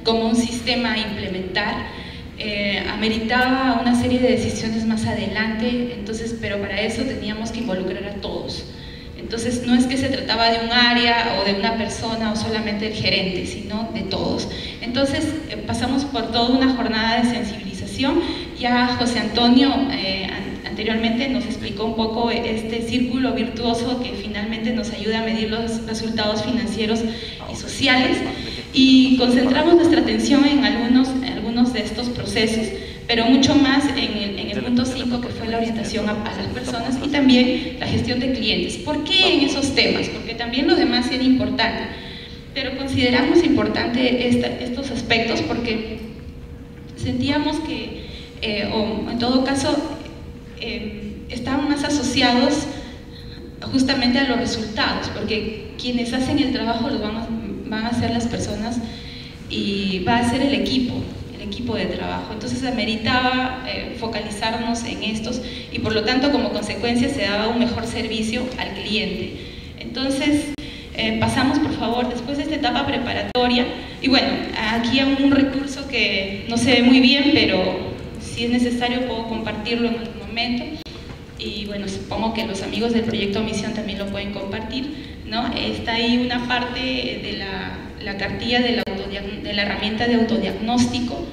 como un sistema a implementar. Ameritaba una serie de decisiones más adelante, entonces, pero para eso teníamos que involucrar a todos. Entonces no es que se trataba de un área o de una persona o solamente del gerente, sino de todos. Entonces pasamos por toda una jornada de sensibilización. Ya José Antonio anteriormente nos explicó un poco este círculo virtuoso que finalmente nos ayuda a medir los resultados financieros y sociales, y concentramos nuestra atención en algunos de estos procesos, pero mucho más en el punto 5, que fue la orientación a las personas, y también la gestión de clientes. ¿Por qué en esos temas? Porque también lo demás era importante, pero consideramos importante estos aspectos porque sentíamos que, o en todo caso, estaban más asociados justamente a los resultados, porque quienes hacen el trabajo los van a ser las personas y va a ser el equipo de trabajo. Entonces ameritaba focalizarnos en estos, y por lo tanto como consecuencia se daba un mejor servicio al cliente. Entonces pasamos, por favor, después de esta etapa preparatoria, y bueno, aquí hay un recurso que no se ve muy bien, pero si es necesario puedo compartirlo en algún momento, y bueno, supongo que los amigos del proyecto Misión también lo pueden compartir, ¿no? Está ahí una parte de la cartilla de la herramienta de autodiagnóstico,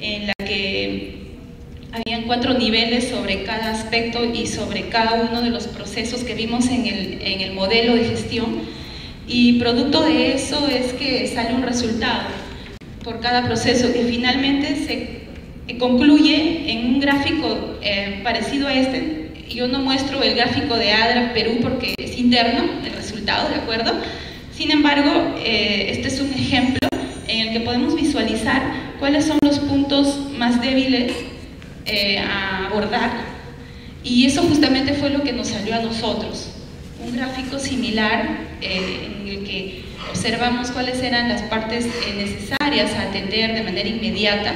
en la que habían 4 niveles sobre cada aspecto y sobre cada uno de los procesos que vimos en el modelo de gestión, y producto de eso es que sale un resultado por cada proceso, que finalmente se concluye en un gráfico parecido a este. Yo no muestro el gráfico de ADRA Perú porque es interno el resultado, ¿de acuerdo? Sin embargo, este es un ejemplo en el que podemos visualizar cuáles son los puntos más débiles a abordar, y eso justamente fue lo que nos salió a nosotros. Un gráfico similar en el que observamos cuáles eran las partes necesarias a atender de manera inmediata,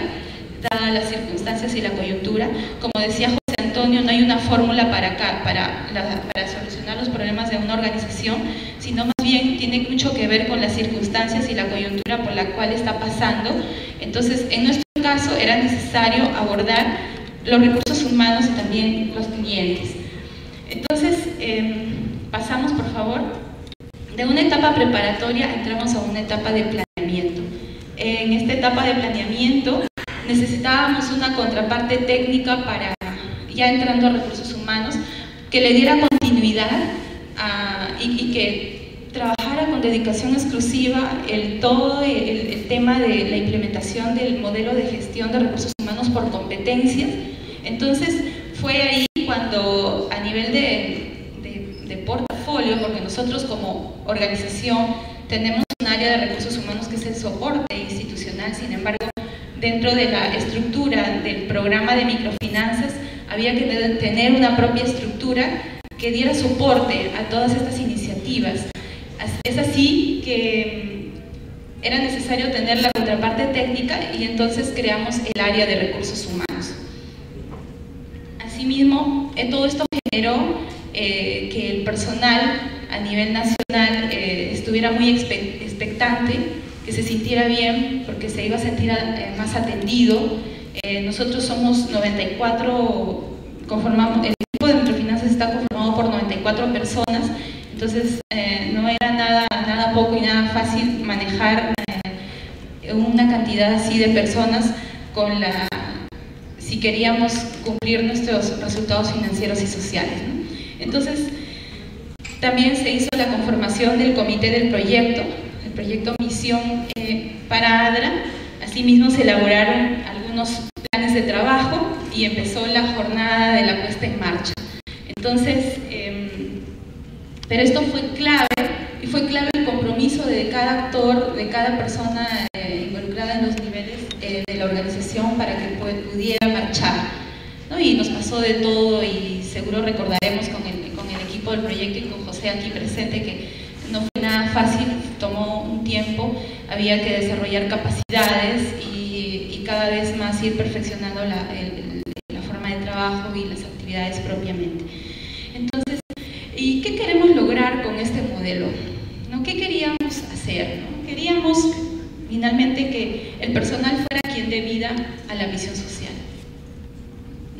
dadas las circunstancias y la coyuntura. Como decía José Antonio, no hay una fórmula para solucionar los problemas de una organización, sino más bien tiene mucho que ver con las circunstancias y la coyuntura por la cual está pasando. Entonces, en nuestro caso era necesario abordar los recursos humanos y también los clientes. Entonces, pasamos, por favor, de una etapa preparatoria entramos a una etapa de planeamiento. En esta etapa de planeamiento necesitábamos una contraparte técnica para, ya entrando a recursos humanos, que le diera continuidad y que trabajara con dedicación exclusiva todo el tema de la implementación del modelo de gestión de recursos humanos por competencias. Entonces fue ahí cuando, a nivel de portafolio, porque nosotros como organización tenemos un área de recursos humanos que es el soporte institucional, sin embargo, dentro de la estructura del programa de microfinanzas había que tener una propia estructura que diera soporte a todas estas iniciativas. Es así que era necesario tener la contraparte técnica, y entonces creamos el área de recursos humanos. Asimismo, todo esto generó que el personal a nivel nacional estuviera muy expectante, que se sintiera bien, porque se iba a sentir más atendido. Nosotros somos 94, el equipo de microfinanzas está conformado por 94 personas, entonces no era nada poco y nada fácil manejar una cantidad así de personas si queríamos cumplir nuestros resultados financieros y sociales, ¿no? Entonces, también se hizo la conformación del comité del proyecto, el proyecto Misión para ADRA. Asimismo se elaboraron algunos planes de trabajo y empezó la jornada de la puesta en marcha. Entonces, pero esto fue clave, y fue clave el compromiso de cada actor, de cada persona involucrada en los niveles de la organización para que pudiera marchar, ¿no? Y nos pasó de todo, y seguro recordaremos con el equipo del proyecto y con José aquí presente que no fue nada fácil, tomó un tiempo, había que desarrollar capacidades y cada vez más ir perfeccionando la forma de trabajo y las actividades propiamente. Entonces, ¿y qué queremos lograr con este modelo? ¿No? ¿Qué queríamos hacer? ¿No? Queríamos finalmente que el personal fuera quien dé vida a la misión social.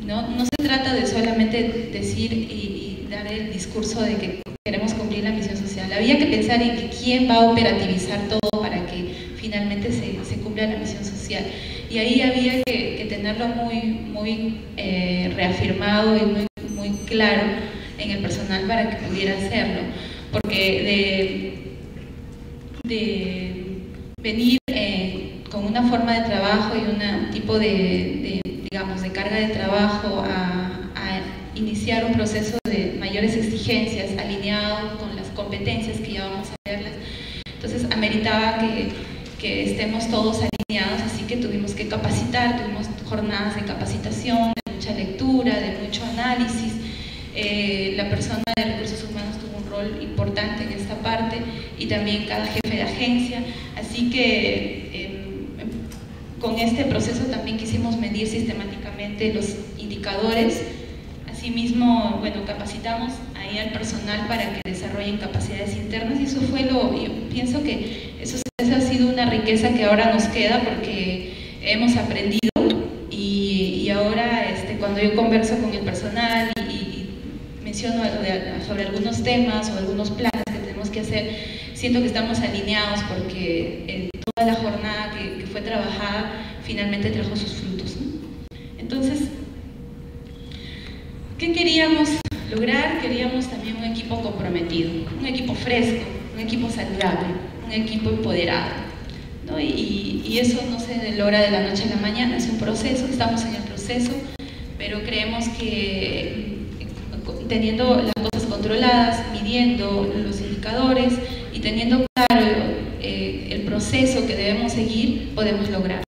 No se trata de solamente decir y dar el discurso de que queremos cumplir la misión social. Había que pensar en que quién va a operativizar todo para que finalmente se cumpla la misión social. Y ahí había que tenerlo muy reafirmado y muy claro en el personal para que pudiera hacerlo. Porque de venir con una forma de trabajo y un tipo digamos, de carga de trabajo a iniciar un proceso de mayores exigencias alineado con las competencias que ya vamos a verlas, entonces ameritaba que estemos todos alineados, así que tuvimos que capacitar, tuvimos jornadas de capacitación, de mucha lectura, de mucho análisis. La persona de recursos humanos tuvo un rol importante en esta parte y también cada jefe de agencia, así que con este proceso también quisimos medir sistemáticamente los indicadores. Asimismo, bueno, capacitamos ahí al personal para que desarrollen capacidades internas y eso fue yo pienso que eso ha sido una riqueza que ahora nos queda porque hemos aprendido y ahora cuando yo converso con el personal y menciono sobre algunos temas o algunos planes que tenemos que hacer, siento que estamos alineados porque toda la jornada que fue trabajada finalmente trajo sus frutos, ¿no? Entonces, ¿qué queríamos lograr? Queríamos también un equipo comprometido, un equipo fresco, un equipo saludable, un equipo empoderado, ¿no? Y eso no se logra de la noche a la mañana, es un proceso, estamos en el proceso, pero creemos que teniendo las cosas controladas, midiendo los indicadores y teniendo claro el proceso que debemos seguir, podemos lograr.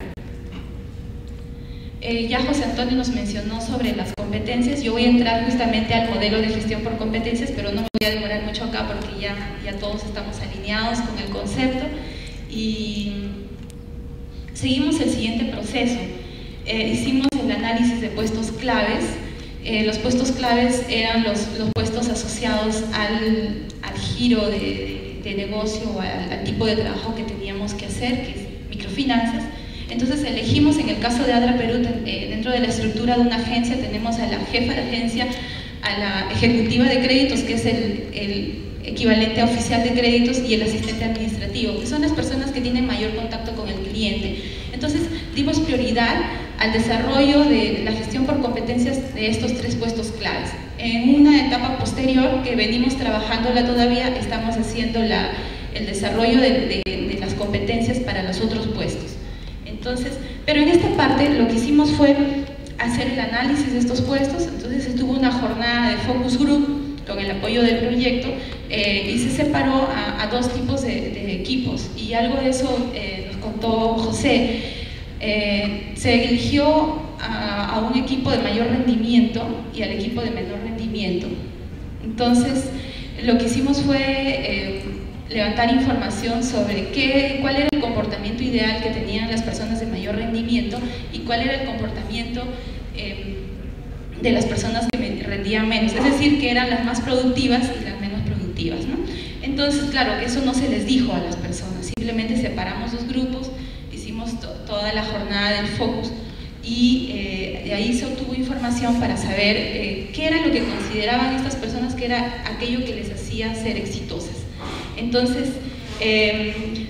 Ya José Antonio nos mencionó sobre las competencias. Yo voy a entrar justamente al modelo de gestión por competencias, pero no me voy a demorar mucho acá porque ya todos estamos alineados con el concepto y seguimos el siguiente proceso. Hicimos el análisis de puestos claves. Los puestos claves eran los puestos asociados al giro de negocio o al tipo de trabajo que teníamos que hacer, que es microfinanzas. Entonces elegimos, en el caso de ADRA Perú, dentro de la estructura de una agencia tenemos a la jefa de agencia, a la ejecutiva de créditos, que es el equivalente a oficial de créditos, y el asistente administrativo, que son las personas que tienen mayor contacto con el cliente. Entonces dimos prioridad al desarrollo de la gestión por competencias de estos tres puestos claves. En una etapa posterior, que venimos trabajándola todavía, estamos haciendo el desarrollo de las competencias para los otros puestos. Entonces, pero en esta parte lo que hicimos fue hacer el análisis de estos puestos. Entonces estuvo una jornada de focus group con el apoyo del proyecto y se separó a dos tipos de equipos, y algo de eso nos contó José. Se eligió a un equipo de mayor rendimiento y al equipo de menor rendimiento. Entonces lo que hicimos fue levantar información sobre cuál era el comportamiento ideal que tenían las personas de mayor rendimiento y cuál era el comportamiento de las personas que rendían menos, es decir, que eran las más productivas y las menos productivas, ¿no? Entonces, claro, eso no se les dijo a las personas, simplemente separamos los grupos, hicimos toda la jornada del focus y de ahí se obtuvo información para saber qué era lo que consideraban estas personas que era aquello que les hacía ser exitosas. Entonces,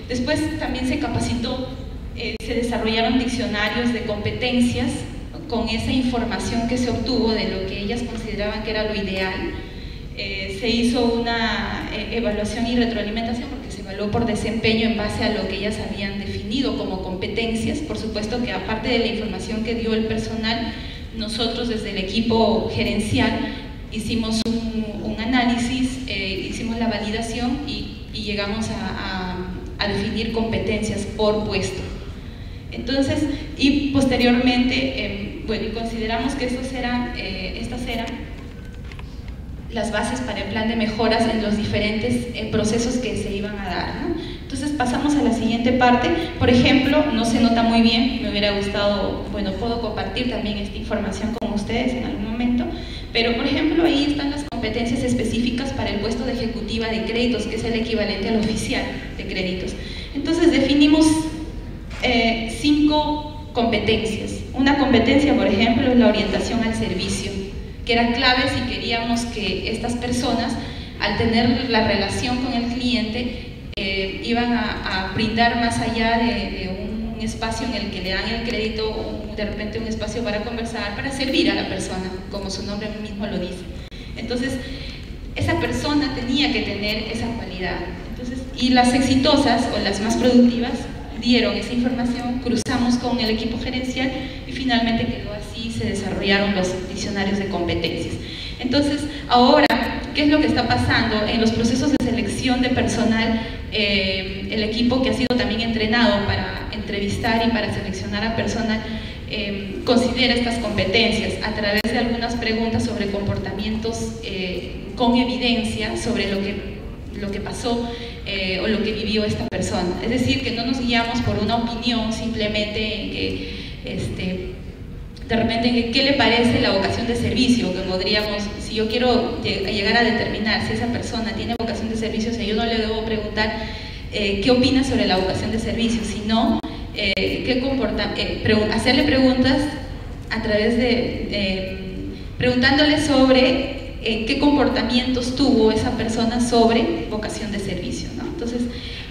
después también se capacitó, se desarrollaron diccionarios de competencias con esa información que se obtuvo de lo que ellas consideraban que era lo ideal. Se hizo una evaluación y retroalimentación porque se evaluó por desempeño en base a lo que ellas habían definido como competencias. Por supuesto que aparte de la información que dio el personal, nosotros desde el equipo gerencial hicimos un análisis, hicimos la validación y llegamos a definir competencias por puesto. Entonces, y posteriormente, bueno, consideramos que estas eran las bases para el plan de mejoras en los diferentes procesos que se iban a dar, ¿no? Entonces pasamos a la siguiente parte. Por ejemplo, no se nota muy bien, me hubiera gustado, bueno, puedo compartir también esta información con ustedes en algún momento, pero por ejemplo ahí están las competencias específicas para el puesto de ejecutiva de créditos, que es el equivalente al oficial de créditos. Entonces definimos 5 competencias. Una competencia, por ejemplo, es la orientación al servicio, que era clave si queríamos que estas personas, al tener la relación con el cliente, iban a brindar más allá de un espacio en el que le dan el crédito, o de repente un espacio para conversar, para servir a la persona, como su nombre mismo lo dice. Entonces, esa persona tenía que tener esa cualidad. Entonces, y las exitosas o las más productivas dieron esa información, cruzamos con el equipo gerencial y finalmente quedó así, se desarrollaron los diccionarios de competencias. Entonces, ahora, ¿qué es lo que está pasando? En los procesos de selección de personal, el equipo que ha sido también entrenado para entrevistar y para seleccionar a personal, considera estas competencias a través de algunas preguntas sobre comportamientos con evidencia sobre lo que pasó o lo que vivió esta persona. Es decir, que no nos guiamos por una opinión simplemente en que de repente, ¿qué le parece la vocación de servicio? Que podríamos, si yo quiero llegar a determinar si esa persona tiene vocación de servicio, o sea, yo no le debo preguntar qué opina sobre la vocación de servicio, sino hacerle preguntas a través preguntándole sobre qué comportamientos tuvo esa persona sobre vocación de servicio, ¿no? Entonces,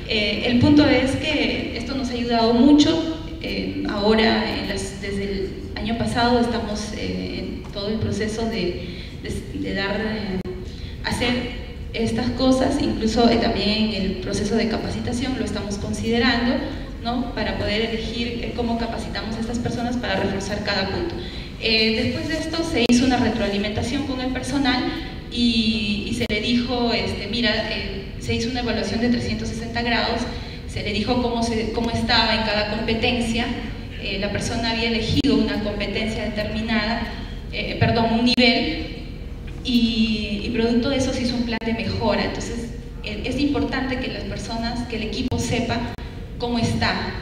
el punto es que esto nos ha ayudado mucho. Ahora, desde el año pasado, estamos en todo el proceso de hacer estas cosas, incluso también el proceso de capacitación lo estamos considerando, ¿no? Para poder elegir cómo capacitamos a estas personas para reforzar cada punto. Después de esto se hizo una retroalimentación con el personal y se le dijo, se hizo una evaluación de 360 grados, se le dijo cómo estaba en cada competencia. La persona había elegido una competencia determinada, un nivel, y producto de eso se hizo un plan de mejora. Entonces es importante que las personas, que el equipo sepa cómo está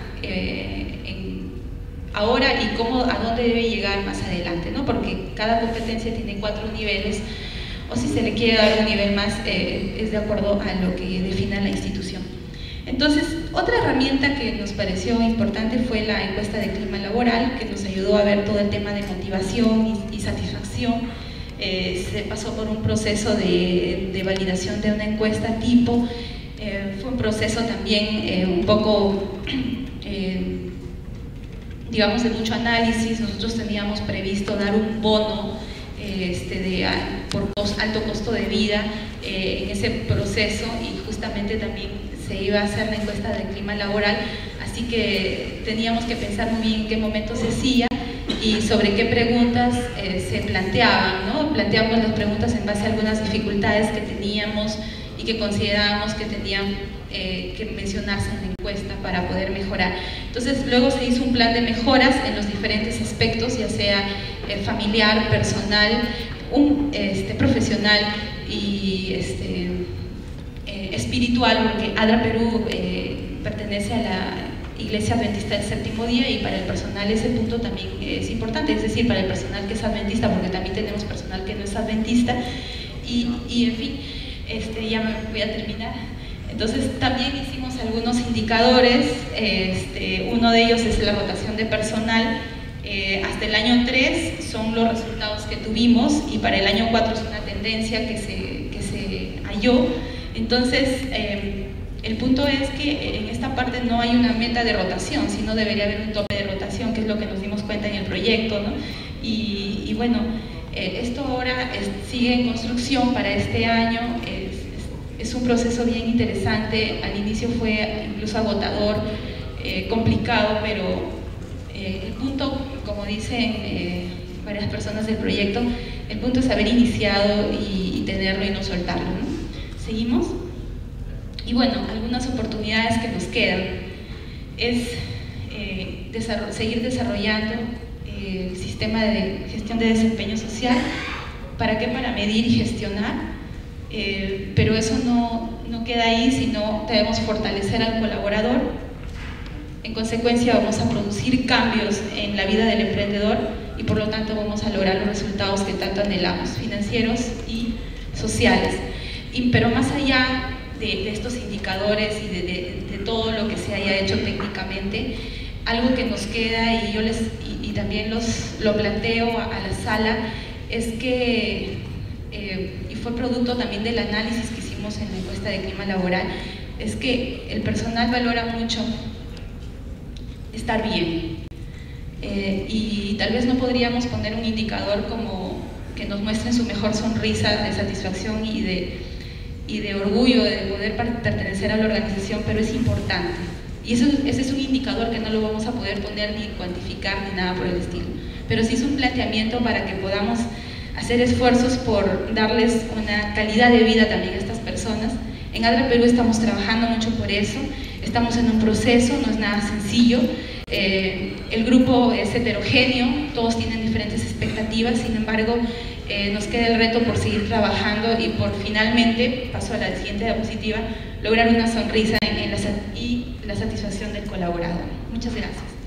ahora y a dónde debe llegar más adelante, ¿no? Porque cada competencia tiene 4 niveles, o si se le quiere dar un nivel más, es de acuerdo a lo que defina la institución. Entonces, otra herramienta que nos pareció importante fue la encuesta de clima laboral, que nos ayudó a ver todo el tema de motivación y satisfacción. Se pasó por un proceso de validación de una encuesta tipo. Fue un proceso también un poco, digamos, de mucho análisis. Nosotros teníamos previsto dar un bono por alto costo de vida en ese proceso, y justamente también se iba a hacer la encuesta del clima laboral, así que teníamos que pensar muy bien en qué momento se hacía y sobre qué preguntas se planteaban, ¿no? Planteamos las preguntas en base a algunas dificultades que teníamos y que considerábamos que tenían que mencionarse en la encuesta para poder mejorar. Entonces luego se hizo un plan de mejoras en los diferentes aspectos, ya sea familiar, personal, profesional y espiritual, porque ADRA Perú pertenece a la Iglesia Adventista del Séptimo Día, y para el personal ese punto también es importante, es decir, para el personal que es adventista, porque también tenemos personal que no es adventista, y en fin, ya me voy a terminar. Entonces también hicimos algunos indicadores, uno de ellos es la rotación de personal. Hasta el año 3 son los resultados que tuvimos, y para el año 4 es una tendencia que se halló. Entonces, el punto es que en esta parte no hay una meta de rotación, sino debería haber un tope de rotación, que es lo que nos dimos cuenta en el proyecto, ¿no? Y bueno, esto ahora sigue en construcción para este año. Es un proceso bien interesante. Al inicio fue incluso agotador, complicado, pero el punto, como dicen varias personas del proyecto, el punto es haber iniciado y tenerlo y no soltarlo, ¿no? ¿Seguimos? Y bueno, algunas oportunidades que nos quedan es seguir desarrollando el sistema de gestión de desempeño social. ¿Para qué? Para medir y gestionar, pero eso no queda ahí, sino debemos fortalecer al colaborador. En consecuencia, vamos a producir cambios en la vida del emprendedor y por lo tanto vamos a lograr los resultados que tanto anhelamos, financieros y sociales. Pero más allá de estos indicadores y de todo lo que se haya hecho técnicamente, algo que nos queda, y yo también lo planteo a la sala, es que, y fue producto también del análisis que hicimos en la encuesta de clima laboral, es que el personal valora mucho estar bien. Y tal vez no podríamos poner un indicador como que nos muestre su mejor sonrisa de satisfacción y de orgullo de poder pertenecer a la organización, pero es importante. Y ese es un indicador que no lo vamos a poder poner ni cuantificar ni nada por el estilo. Pero sí es un planteamiento para que podamos hacer esfuerzos por darles una calidad de vida también a estas personas. En ADRA Perú estamos trabajando mucho por eso, estamos en un proceso, no es nada sencillo. El grupo es heterogéneo, todos tienen diferentes expectativas, sin embargo, nos queda el reto por seguir trabajando y por finalmente, paso a la siguiente diapositiva, lograr una sonrisa y la satisfacción del colaborador. Muchas gracias.